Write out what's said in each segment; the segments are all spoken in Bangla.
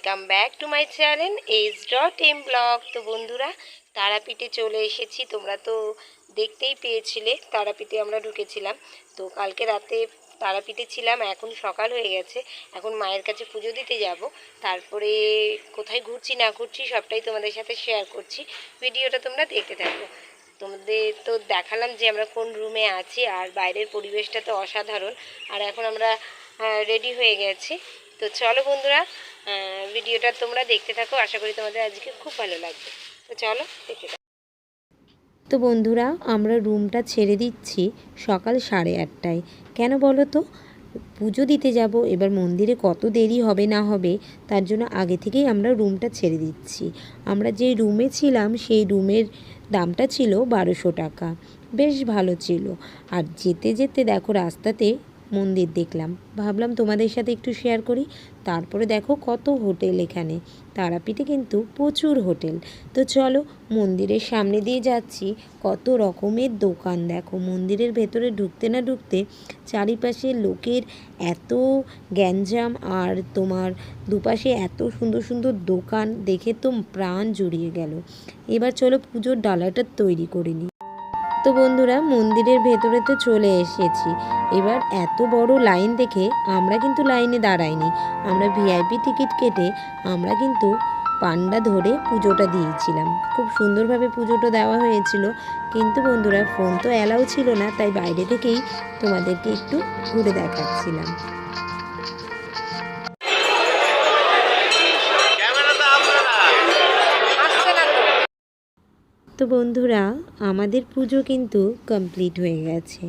Welcome back to my channel এজ.এম ব্লগ। তো বন্ধুরা, তারাপীঠে চলে এসেছি। তোমরা তো দেখতেই পেয়েছিলে তারাপীঠে আমরা ঢুকেছিলাম। তো কালকে রাতে তারাপীঠে ছিলাম, এখন সকাল হয়ে গেছে। এখন মায়ের কাছে পুজো দিতে যাব। তারপরে কোথায় ঘুরছি না ঘুরছি সবটাই তোমাদের সাথে শেয়ার করছি। ভিডিওটা তোমরা দেখতে থাকো। তোমাদের তো দেখালাম যে আমরা কোন রুমে আছি, আর বাইরের পরিবেশটা তো অসাধারণ। আর এখন আমরা রেডি হয়ে গেছি। তো চলো বন্ধুরা, ভিডিওটা তোমরা দেখতে থাকো। আশা করি তোমাদের আজকে খুব ভালো লাগবে। তো চলো দেখতে থাকো। তো বন্ধুরা, আমরা রুমটা ছেড়ে দিচ্ছি সকাল 8:30টায়। কেন বলো তো? পুজো দিতে যাব। এবার মন্দিরে কত দেরি হবে না হবে, তার জন্য আগে থেকেই আমরা রুমটা ছেড়ে দিচ্ছি। আমরা যে রুমে ছিলাম সেই রুমের দামটা ছিল 1200 টাকা। বেশ ভালো ছিল। আর যেতে যেতে দেখো রাস্তাতে মন্দির দেখলাম, ভাবলাম তোমাদের সাথে একটু শেয়ার করি। তারপরে দেখো কত হোটেল এখানে। তারাপীঠে কিন্তু প্রচুর হোটেল। তো চলো, মন্দিরের সামনে দিয়ে যাচ্ছি। কত রকমের দোকান দেখো। মন্দিরের ভেতরে ঢুকতে না ঢুকতে চারিপাশে লোকের এত গ্যাঞ্জাম, আর তোমার দুপাশে এত সুন্দর সুন্দর দোকান দেখে তো প্রাণ জুড়িয়ে গেল। এবার চলো পুজোর ডালাটা তৈরি করে নিই। তো বন্ধুরা, মন্দিরের ভেতরে তো চলে এসেছি। এবার এত বড় লাইন দেখে আমরা কিন্তু লাইনে দাঁড়াইনি। আমরা ভিআইপি টিকিট কেটে আমরা কিন্তু পান্ডা ধরে পুজোটা দিয়েছিলাম। খুব সুন্দরভাবে পুজোটা দেওয়া হয়েছিল। কিন্তু বন্ধুরা, ফোন তো অ্যালাউ ছিল না, তাই বাইরে থেকেই তোমাদেরকে একটু ঘুরে দেখাচ্ছিলাম। তো বন্ধুরা, আমাদের পুজো কিন্তু কমপ্লিট হয়ে গেছে।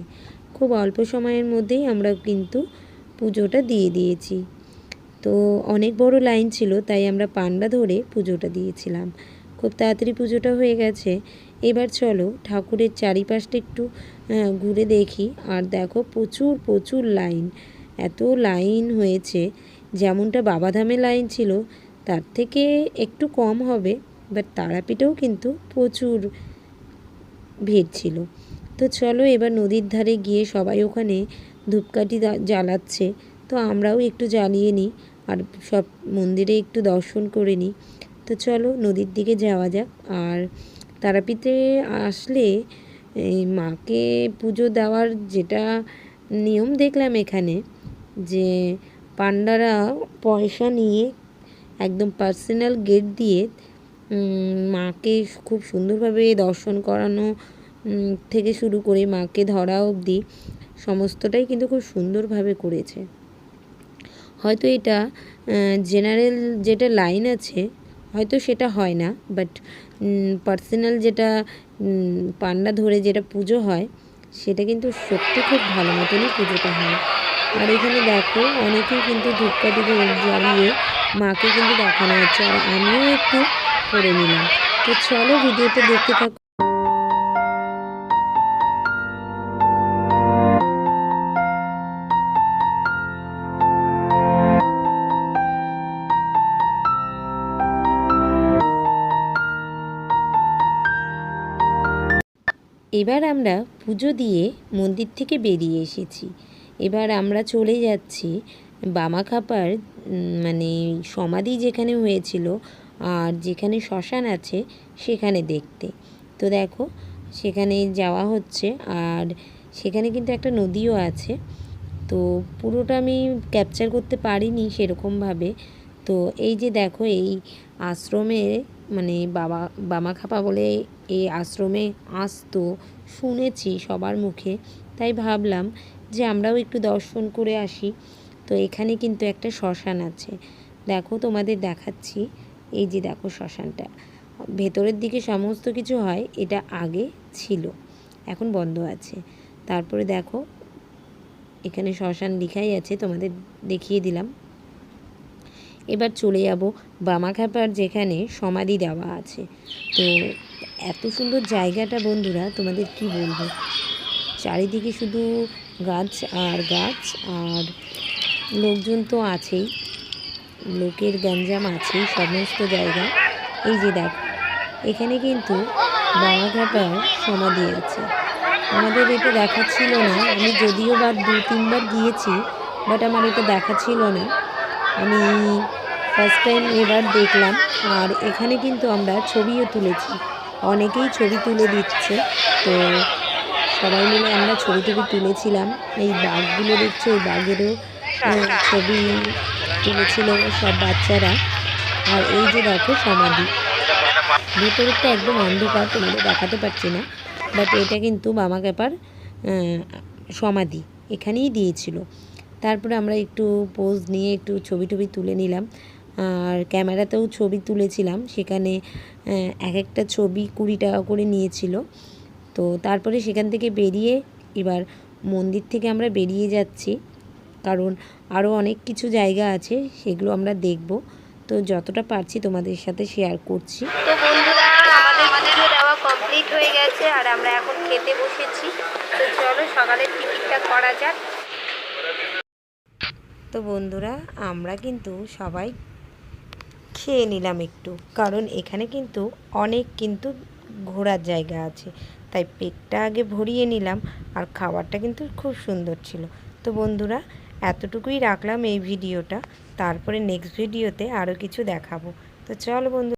খুব অল্প সময়ের মধ্যেই আমরা কিন্তু পুজোটা দিয়ে দিয়েছি। তো অনেক বড় লাইন ছিল, তাই আমরা পান্ডা ধরে পুজোটা দিয়েছিলাম। খুব তাড়াতাড়ি পুজোটা হয়ে গেছে। এবার চলো ঠাকুরের চারিপাশটা একটু ঘুরে দেখি। আর দেখো প্রচুর প্রচুর লাইন। এত লাইন হয়েছে, যেমনটা বাবাধামে লাইন ছিল তার থেকে একটু কম হবে, বাট তারাপীঠেও কিন্তু প্রচুর ভিড় ছিল। তো চলো এবার নদীর ধারে গিয়ে সবাই ওখানে ধূপকাঠি জ্বালাচ্ছে, তো আমরাও একটু জ্বালিয়ে নিই আর সব মন্দিরে একটু দর্শন করে নিই। তো চলো নদীর দিকে যাওয়া যাক। আর তারাপীঠে আসলে এই মাকে পুজো দেওয়ার যেটা নিয়ম দেখলাম এখানে, যে পান্ডারা পয়সা নিয়ে একদম পার্সোনাল গেট দিয়ে মাকে খুব সুন্দরভাবে দর্শন করানো থেকে শুরু করে মাকে ধরা অবধি সমস্তটাই কিন্তু খুব সুন্দরভাবে করেছে। হয়তো এটা জেনারেল যেটা লাইন আছে হয়তো সেটা হয় না, বাট পার্সোনাল যেটা পান্ডা ধরে যেটা পুজো হয় সেটা কিন্তু সত্যি খুব ভালো মতনই পুজোটা হয়। আর এখানে দেখো অনেকেই কিন্তু ধূপকাঠি জ্বালিয়ে মাকে কিন্তু দেখানো হচ্ছে, আর আমিও একটু করে নিলাম। তো চলো ভিডিওটা দেখতে থাকো। এবার আমরা পুজো দিয়ে মন্দির থেকে বেরিয়ে এসেছি। এবার আমরা চলে যাচ্ছি বামাখ্যাপার মানে সমাধি যেখানে হয়েছিল আর যেখানে শ্মশান আছে সেখানে দেখতে। তো দেখো সেখানে যাওয়া হচ্ছে, আর সেখানে কিন্তু একটা নদীও আছে। তো পুরোটা আমি ক্যাপচার করতে পারিনি সেরকমভাবে। তো এই যে দেখো এই আশ্রমে মানে বামাখ্যাপা বলে এই আশ্রমে আসতো শুনেছি সবার মুখে, তাই ভাবলাম যে আমরাও একটু দর্শন করে আসি। তো এখানে কিন্তু একটা শ্মশান আছে, দেখো তোমাদের দেখাচ্ছি। এই যে দেখো শ্মশানটা, ভেতরের দিকে সমস্ত কিছু হয়, এটা আগে ছিল, এখন বন্ধ আছে। তারপরে দেখো এখানে শ্মশান লেখাই আছে, তোমাদের দেখিয়ে দিলাম। এবার চলে যাব বামাখ্যাপার যেখানে সমাধি দেওয়া আছে। তো এত সুন্দর জায়গাটা বন্ধুরা, তোমাদের কি বলবো, চারিদিকে শুধু গাছ আর গাছ, আর লোকজন তো আছেই, লোকের গ্যাঞ্জাম আছেই সমস্ত জায়গায়। এই যে দেখো এখানে কিন্তু বামাখ্যাপার সমাধি আছে। আমাদের এটা দেখা ছিল না, আমি যদিও বা 2-3 বার গিয়েছি, বাট আমার এটা দেখা ছিল না। আমি ফার্স্ট টাইম এবার দেখলাম। আর এখানে কিন্তু আমরা ছবিও তুলেছি, অনেকেই ছবি তুলে দিচ্ছে। তো সবাই মিলে আমরা ছবি টবি তুলেছিলাম। এই বাঘগুলো দেখছো, এই বাঘেরও ছবি তুলেছিল সব বাচ্চারা। আর এই যে দেখো সমাধি, ভেতরটা একদম অন্ধকার, তোমাদের দেখাতে পারছি না, বাট এটা কিন্তু বামা ক্যাপার সমাধি এখানেই দিয়েছিল। তারপরে আমরা একটু পোজ নিয়ে একটু ছবি টবি তুলে নিলাম। আর ক্যামেরাতেও ছবি তুলেছিলাম, সেখানে এক একটা ছবি 20 টাকা করে নিয়েছিল। তো তারপরে সেখান থেকে বেরিয়ে এবার মন্দির থেকে আমরা বেরিয়ে যাচ্ছি, কারণ আরও অনেক কিছু জায়গা আছে, সেগুলো আমরা দেখব। তো যতটা পারছি তোমাদের সাথে শেয়ার করছি। তো বন্ধুরা, আমাদের পুজো দেওয়া কমপ্লিট হয়ে গেছে আর আমরা এখন খেতে বসেছি। তো চলো সকালের টিফিনটা করা যাক। তো বন্ধুরা, আমরা কিন্তু সবাই খেয়ে নিলাম একটু, কারণ এখানে কিন্তু অনেক কিন্তু ঘোরার জায়গা আছে, তাই পেটটা আগে ভরিয়ে নিলাম। আর খাবারটা কিন্তু খুব সুন্দর ছিল। তো বন্ধুরা, এতটুকুই রাখলাম এই ভিডিওটা, তারপরে নেক্সট ভিডিওতে আরও কিছু দেখাবো। তো চলো বন্ধু।